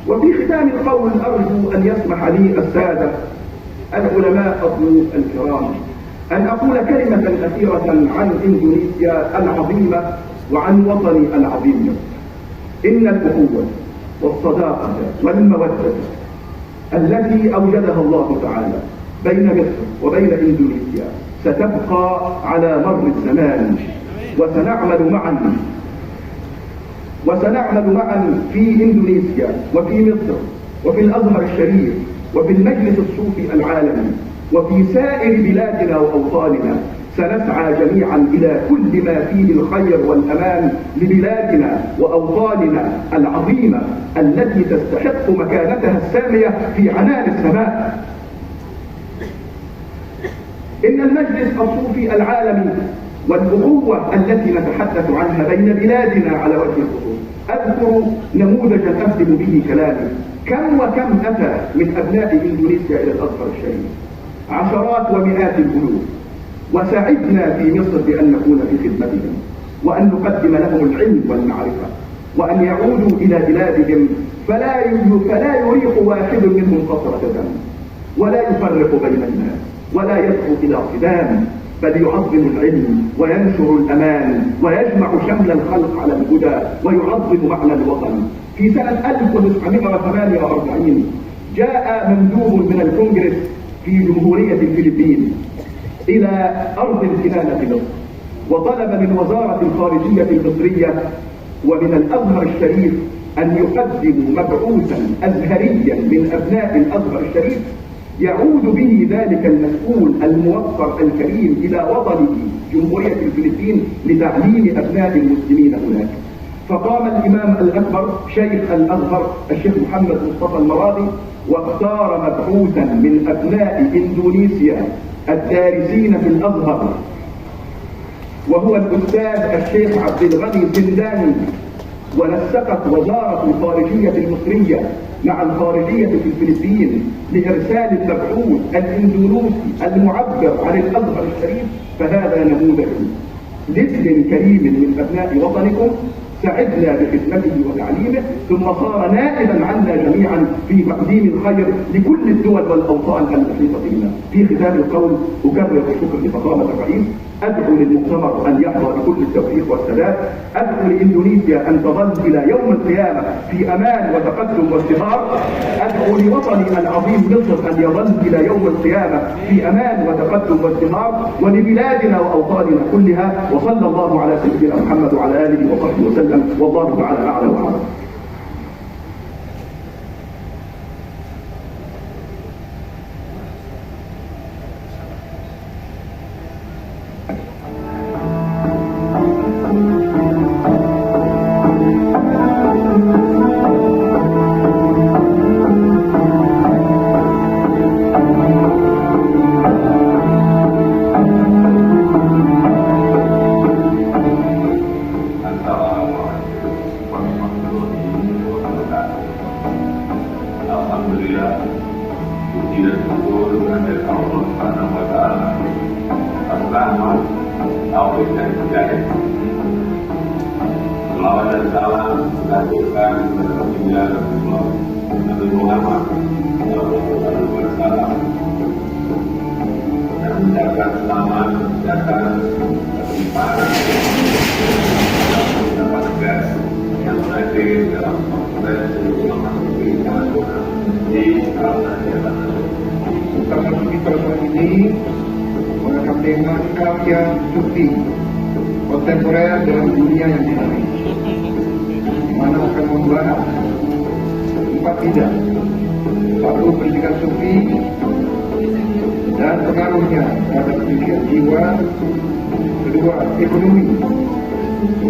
Speaker 6: وفي ختام القول أرجو أن يسمح لي السادة العلماء الضيوف الكرام أن أقول كلمة أخيرة عن إندونيسيا العظيمة وعن وطني العظيم. إن الأخوة والصداقة والمودة التي أوجدها الله تعالى بين مصر وبين إندونيسيا ستبقى على مر الزمان، وسنعمل معا في إندونيسيا وفي مصر وفي الأزهر الشريف وفي المجلس الصوفي العالمي وفي سائر بلادنا وأوطاننا. سنسعى جميعا إلى كل ما فيه الخير والأمان لبلادنا وأوطاننا العظيمة التي تستحق مكانتها السامية في عنان السماء. إن المجلس الصوفي العالمي والأخوة التي نتحدث عنها بين بلادنا على وجه الخصوص، أذكر نموذجا أختم به كلامي. كم وكم أتى من أبناء إندونيسيا إلى الأزهر الشريف، عشرات ومئات الألوف، وسعدنا في مصر بأن نكون في خدمتهم وأن نقدم لهم العلم والمعرفة، وأن يعودوا إلى بلادهم فلا يريق واحد منهم قطرة دم، ولا يفرق بين الناس، ولا يدعو إلى صدام، بل يعظم العلم وينشر الأمان ويجمع شمل الخلق على الهدى ويعظم معنى الوطن. في سنة 1948 جاء مندوب من الكونغرس في جمهورية الفلبين إلى أرض الكنانة مصر، وطلب من وزارة الخارجية المصرية ومن الأزهر الشريف أن يقدموا مبعوثا أزهريا من أبناء الأزهر الشريف يعود به ذلك المسؤول الموفر الكريم إلى وطنه جمهورية الفلبين لتعليم أبناء المسلمين هناك. فقام الإمام الأكبر شيخ الأزهر الشيخ محمد مصطفى المراغي واختار مبعوثا من أبناء إندونيسيا الدارسين في الأزهر، وهو الأستاذ الشيخ عبد الغني سنداني. ونسقت وزارة الخارجية المصرية مع الخارجية في الفلبين لإرسال المبعوث الإندونيسي المعبر عن الأزهر الشريف. فهذا نموذج لابن كريم من أبناء وطنكم سعدنا بخدمته وتعليمه، ثم صار نائبا عنا جميعا في تقديم الخير لكل الدول والأوطان المحيطة بنا. في ختام القول أكرر الشكر لفخامة الرئيس، أدعو للمؤتمر أن يحظى بكل التوفيق والسداد، أدعو لإندونيسيا أن تظل إلى يوم القيامة في أمان وتقدم وازدهار، أدعو لوطني العظيم مصر أن يظل إلى يوم القيامة في أمان وتقدم وازدهار، ولبلادنا وأوطاننا كلها. وصلى الله على سيدنا محمد وعلى آله وصحبه وسلم، والله تعالى أعلى وأعلم.
Speaker 7: Ini mengangkat tema karya sufi kontemporer dalam dunia yang dinamis, di mana akan membahas 4 bidang. 1. Pendidikan sufi, dan pengaruhnya terhadap pikiran jiwa. Kedua, ekonomi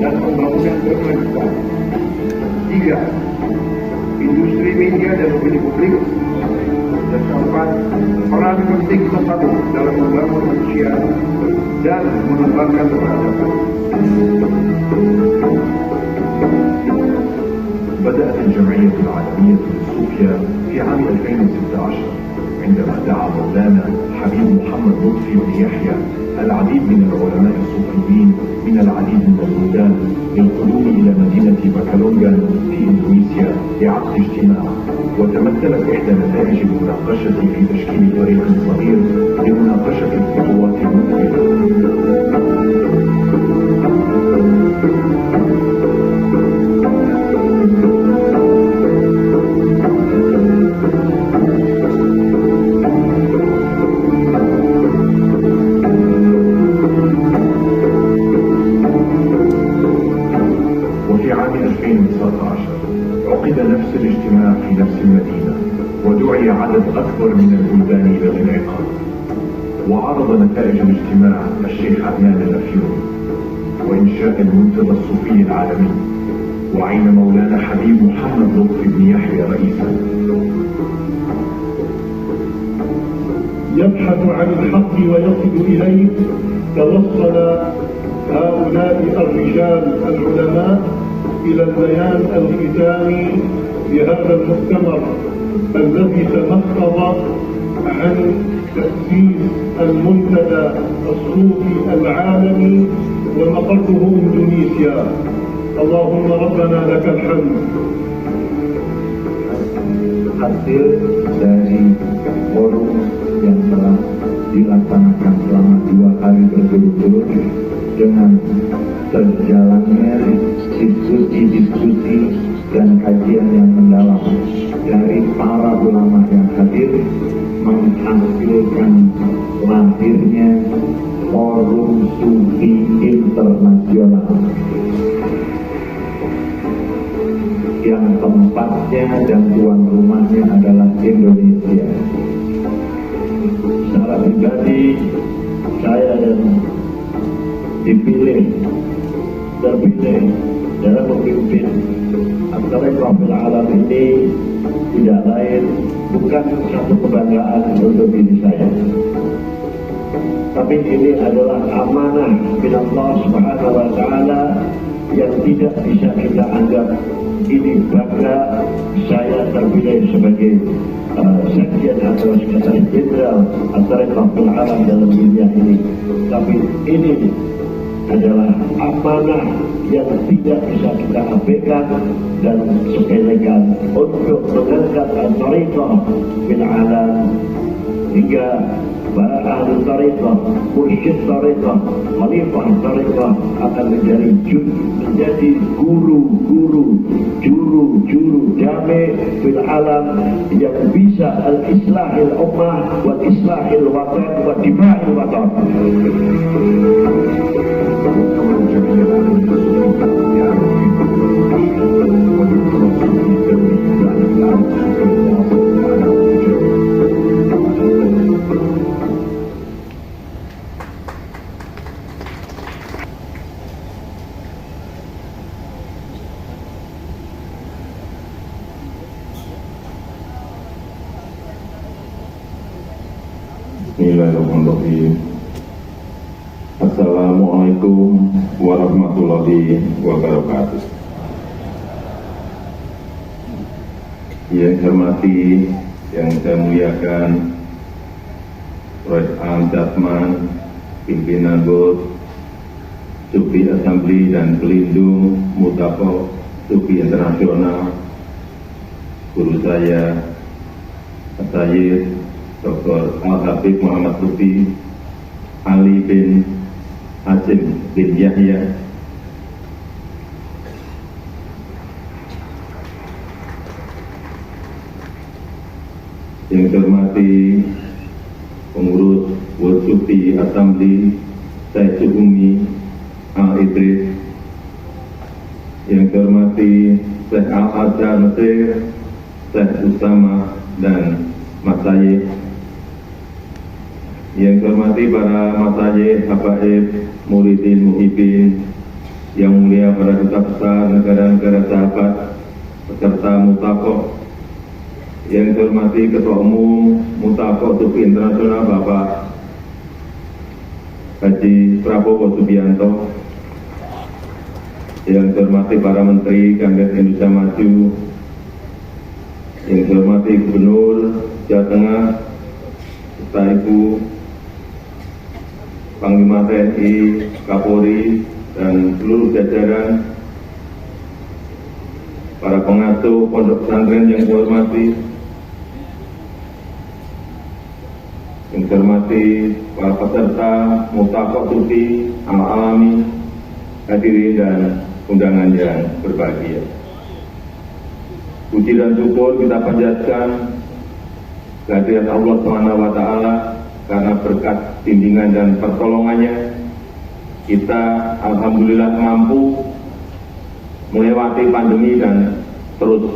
Speaker 7: dan pembangunan berkelanjutan. Tiga, industri media dan opini publik. Dan keempat, peran penting terpadu dalam membangun manusia dan mengembangkan peradaban.
Speaker 8: بدأت الجمعية العالمية للصوفية في عام 2016 عندما دعا مولانا حبيب محمد لطفي بن يحيى العديد من العلماء الصوفيين من العديد من البلدان للقدوم إلى مدينة باكالونغان في إندونيسيا لعقد اجتماع، وتمثلت إحدى نتائج المناقشة في تشكيل فريق صغير لمناقشة الخطوات المقبلة. وفي عام 2019 عقد نفس الاجتماع في نفس المدينة، ودعي عدد أكبر من البلدان إلى الانعقاد. وعرض نتائج الاجتماع الشيخ عدنان الأفيون وإنشاء المنتدى الصوفي العالمي، وعين مولانا حبيب محمد لطفي بن يحيى رئيسا.
Speaker 9: يبحث عن الحق ويصل إليه. توصل هؤلاء الرجال العلماء إلى البيان الختامي لهذا المؤتمر الذي تمخض عن تأسيس المنتدى الصوفي العالمي ومقره إندونيسيا. اللهم ربنا لك الحمد.
Speaker 10: Hasil dari forum yang telah dilaksanakan selama 2 hari berturut-turut dengan terjalannya diskusi dan kajian yang mendalam dari para ulama yang hadir, menghasilkan lahirnya Forum Sufi Internasional yang tempatnya dan tuan rumahnya adalah Indonesia. Secara pribadi, saya yang terpilih dalam memimpin Al-Tariqah Alam ini tidak lain, bukan satu kebanggaan untuk diri saya, tapi ini adalah amanah bin Allah Subhanahu wa Ta'ala yang tidak bisa kita anggap ini bangga saya terpilih sebagai sekjen atau sekretaris jenderal Al-Tariqah Alam dalam dunia ini, tapi ini adalah amanah yang tidak bisa kita abaikan dan sepelekan untuk mengangkat Al-Tariqah Alam hingga para ahli tariqah, mursyid tariqah, khalifah tariqah akan menjadi guru-guru, juru jami fil alam yang bisa al-islahil ummah wa islahil watan wa dima'il watan.
Speaker 11: Bismillahirrahmanirrahim. Assalamualaikum warahmatullahi wabarakatuh. Yang saya hormati, yang saya muliakan Prof. Am Jatman, pimpinan BOD Sufi Assembly dan pelindung Mutafaq Sufi Internasional, guru saya Sayyid Dr. Al-Habib Muhammad Lutfi Ali bin Hasim bin Yahya, yang saya hormati pengurus World Sufi Assembly Syekh Sugumi Al-Idris, yang saya hormati Syekh Al-Azhar Mesir, Syekh Usama dan Mas Sayyid, Yang saya hormati para masyayikh, habaib, muridin, muhibin, yang mulia para duta besar negara-negara sahabat, peserta Mutaqo. Yang saya hormati Ketua Umum Mutaqo Sufi Internasional Bapak Haji Prabowo Subianto. Yang saya hormati para Menteri Kabinet Indonesia Maju. Yang saya hormati Gubernur Jawa Tengah, serta Ibu Panglima TNI, Kapolri, dan seluruh jajaran, para pengasuh pondok pesantren yang saya hormati, yang saya hormati para peserta Mutaqo Sufi Al-Alami, hadirin dan undangan yang berbahagia. Puji dan syukur kita panjatkan kehadirat Allah SWT karena berkat bimbingan dan pertolongannya kita alhamdulillah mampu melewati pandemi dan terus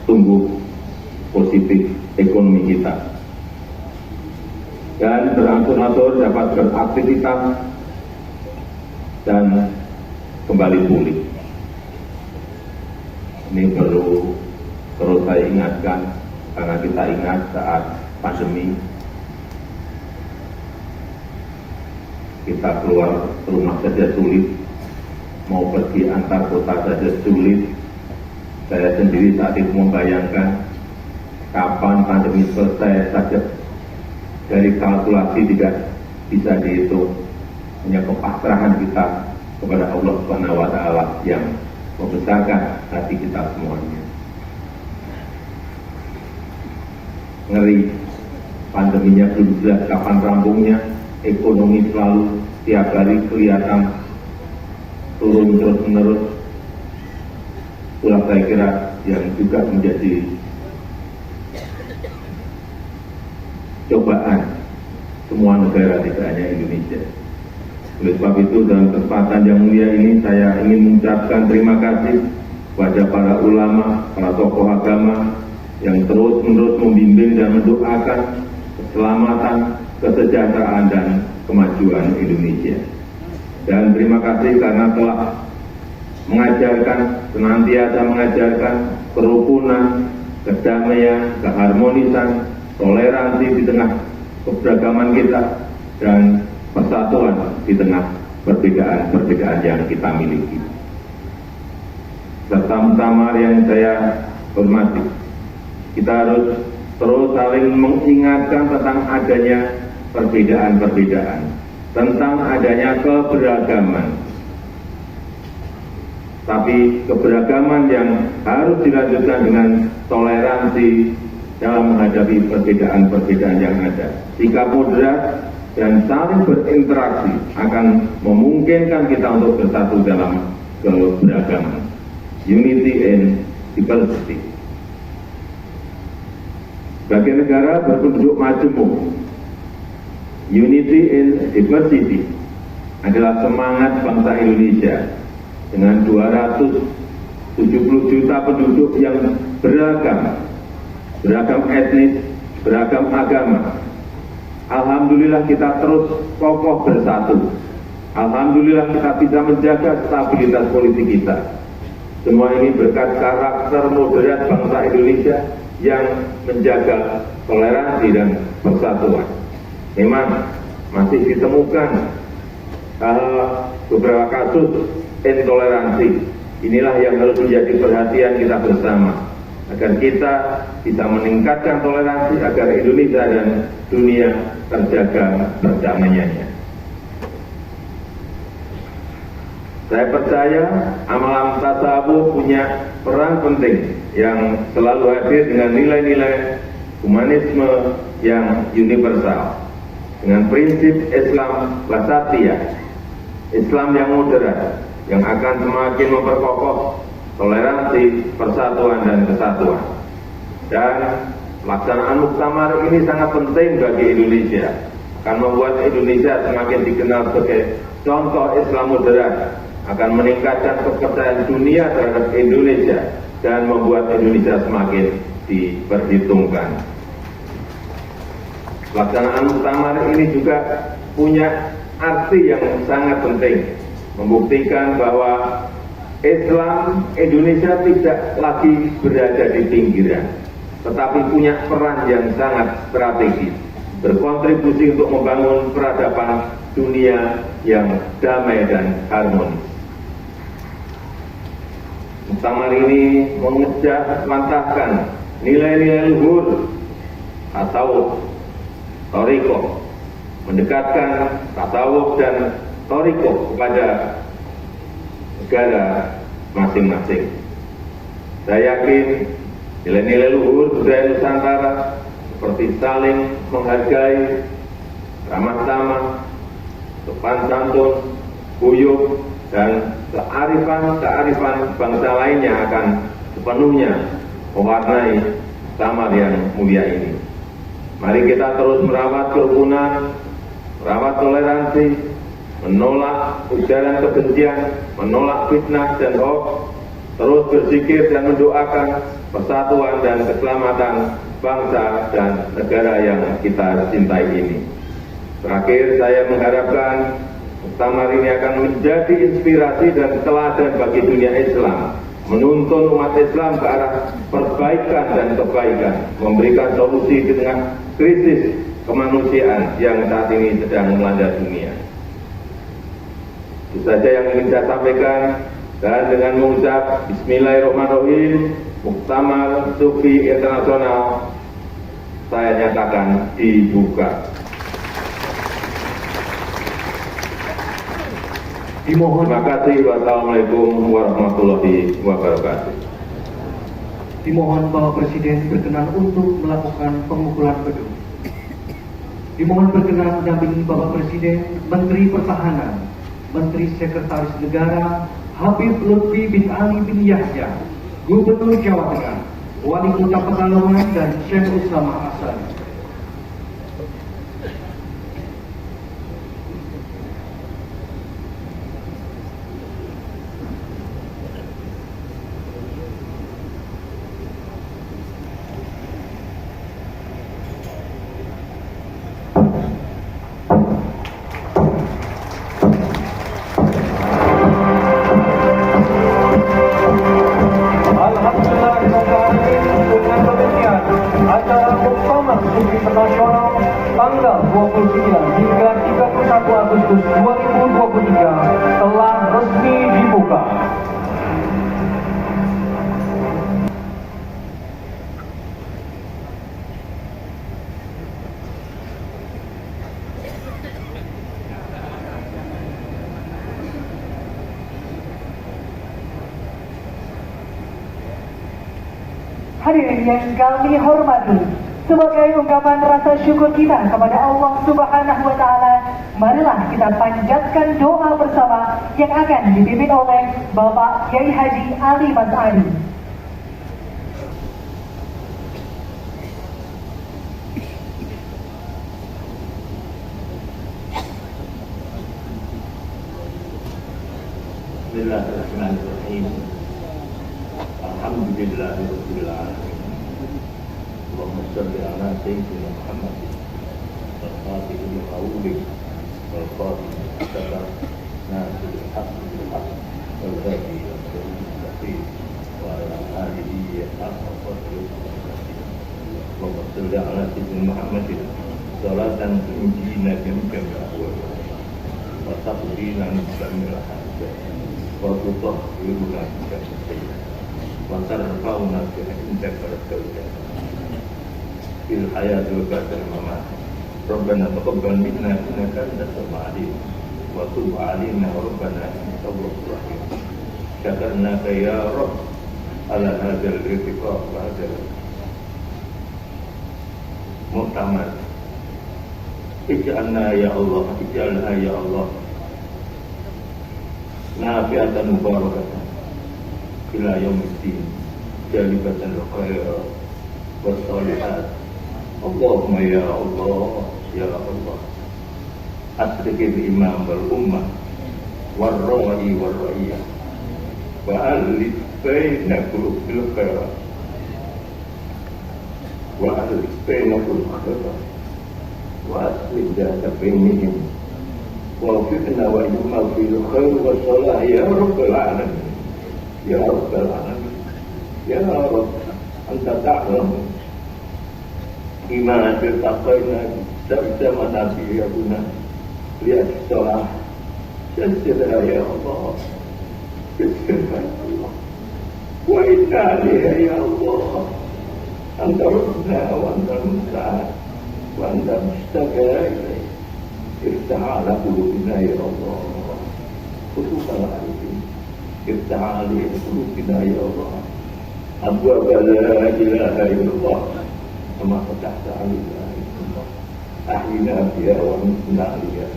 Speaker 11: tumbuh positif ekonomi kita dan berangsur-angsur dapat beraktivitas dan kembali pulih. Ini perlu terus saya ingatkan karena kita ingat saat pandemi kita keluar rumah saja sulit, mau pergi antar kota saja sulit. Saya sendiri saat itu membayangkan kapan pandemi selesai saja. Dari kalkulasi tidak bisa dihitung, hanya kepasrahan kita kepada Allah Subhanahu wa Ta'ala yang membesarkan hati kita semuanya. Ngeri, pandeminya belum jelas kapan rampungnya. Ekonomi selalu tiap hari kelihatan turun terus-menerus. Itulah saya kira yang juga menjadi cobaan semua negara, tidak hanya Indonesia. Oleh sebab itu dalam kesempatan yang mulia ini saya ingin mengucapkan terima kasih kepada para ulama, para tokoh agama yang terus-menerus membimbing dan mendoakan keselamatan, kesejahteraan dan kemajuan Indonesia. Dan terima kasih karena telah mengajarkan, senantiasa mengajarkan kerukunan, kedamaian, keharmonisan, toleransi di tengah keberagaman kita, dan persatuan di tengah perbedaan-perbedaan yang kita miliki. Serta muktamar yang saya hormati, kita harus terus saling mengingatkan tentang adanya perbedaan-perbedaan, tentang adanya keberagaman. Tapi keberagaman yang harus dilanjutkan dengan toleransi dalam menghadapi perbedaan-perbedaan yang ada. Sikap moderat dan saling berinteraksi akan memungkinkan kita untuk bersatu dalam keberagaman. Unity in diversity. Sebagai negara berpenduduk majemuk, unity in diversity adalah semangat bangsa Indonesia dengan 270 juta penduduk yang beragam etnis, beragam agama. Alhamdulillah kita terus kokoh bersatu. Alhamdulillah kita bisa menjaga stabilitas politik kita. Semua ini berkat karakter moderat bangsa Indonesia yang menjaga toleransi dan persatuan. Memang masih ditemukan beberapa kasus intoleransi. Inilah yang harus menjadi perhatian kita bersama, agar kita bisa meningkatkan toleransi, agar Indonesia dan dunia terjaga perdamaiannya. Saya percaya amalan tasawuf punya peran penting yang selalu hadir dengan nilai-nilai humanisme yang universal, dengan prinsip Islam wasatiyah, Islam yang moderat, yang akan semakin memperkokoh toleransi, persatuan, dan kesatuan. Dan pelaksanaan muktamar ini sangat penting bagi Indonesia, akan membuat Indonesia semakin dikenal sebagai contoh Islam moderat, akan meningkatkan kepercayaan dunia terhadap Indonesia, dan membuat Indonesia semakin diperhitungkan. Pelaksanaan muktamar ini juga punya arti yang sangat penting, membuktikan bahwa Islam Indonesia tidak lagi berada di pinggiran, tetapi punya peran yang sangat strategis, berkontribusi untuk membangun peradaban dunia yang damai dan harmonis. Muktamar ini mengejawantahkan nilai-nilai luhur tasawuf, thariqah, mendekatkan tasawuf dan thariqah kepada negara masing-masing. Saya yakin nilai-nilai luhur budaya Nusantara seperti saling menghargai, ramah tamah, sopan santun, guyup, dan kearifan bangsa lainnya akan sepenuhnya mewarnai muktamar yang mulia ini. Mari kita terus merawat kerukunan, merawat toleransi, menolak ujaran kebencian, menolak fitnah dan hoax, terus berzikir dan mendoakan persatuan dan keselamatan bangsa dan negara yang kita cintai ini. Terakhir, saya mengharapkan muktamar ini akan menjadi inspirasi dan teladan bagi dunia Islam, menuntun umat Islam ke arah perbaikan dan kebaikan, memberikan solusi di tengah krisis kemanusiaan yang saat ini sedang melanda dunia. Itu saja yang ingin saya sampaikan, dan dengan mengucap Bismillahirrahmanirrahim, Muktamar Sufi Internasional saya nyatakan dibuka.
Speaker 2: Dimohon.
Speaker 11: Terima kasih. Wassalamualaikum warahmatullahi wabarakatuh.
Speaker 2: Dimohon Bapak Presiden berkenan untuk melakukan pemukulan beduk. Dimohon berkenan mendampingi Bapak Presiden, Menteri Pertahanan, Menteri Sekretaris Negara, Habib Lutfi bin Ali bin Yahya, Gubernur Jawa Tengah, Wali Kota Pekalongan, dan Syekh Usama Asari. Acara Muktamar Sufi Internasional tanggal 29 hingga 31 Agustus 2023 telah resmi dibuka.
Speaker 1: Hadirin yang kami hormati, sebagai ungkapan rasa syukur kita kepada Allah Subhanahu wa Ta'ala, marilah kita panjatkan doa bersama yang akan dipimpin oleh Bapak Kiai Haji Ali Mas'ari.
Speaker 10: Bismillahirrahmanirrahim. Alhamdulillahirabbil alamin. Allahumma shalli ala sayyidina Muhammad al-Fatih al-Awli wal-Fatih al-Sabah Nasir al-Haq al-Haq wal-Hadi al-Mustaqim wa ala alihi al-Fatih Allahumma shalli ala sayyidina Muhammad salatan tunjina bimkam al-awwal wa taqdina nisbamil hajjah wa tutahhiruna bimkam وترفعنا عندك التوبة في الحياة وبعد الممات ربنا تقبل منا إنك أنت السميع العليم وتب علينا ربنا إنك تواب رحيم شكرناك يا رب على هذا الارتقاء وهذا المؤتمر اجعلنا يا الله اجعلها يا الله نافعة مباركة إلى يوم الدين جالبة الخير والصالحات اللهم يا الله يا الله أصلح الإمام والأمة والراعي والرعية وألف بين قلوب الخيرات وألف بين قلوب الخيرات وأصلح ذات بينهم ووفقنا وإياهم في الخير والصلاح يا رب العالمين يا رب العالمين يا رب أنت تعلم بما ارتقينا bersama Nabi ya Buna lihat sholat sesirah ya Allah sesirah ya Allah wa inna liha ya Allah anta rabbuna wa anta musta'an wa anta mustaqa ilaih iftah ala qulubina ya Allah khususan al-arifin iftah ala qulubina ya Allah abwaab la ilaha illallah kama fatahta alaina أحينا فيها ومتنا عليها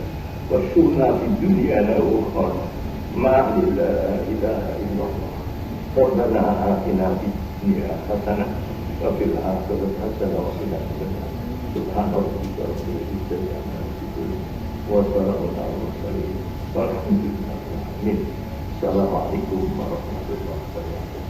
Speaker 10: واشكرنا في الدنيا والأخرى ما لا إله إلا الله ربنا آتنا في الدنيا حسنة وفي الآخرة حسنة وقنا عذاب النار سبحان ربك رب العزة عما يصفون وسلام على المرسلين والحمد لله رب العالمين السلام عليكم ورحمة الله وبركاته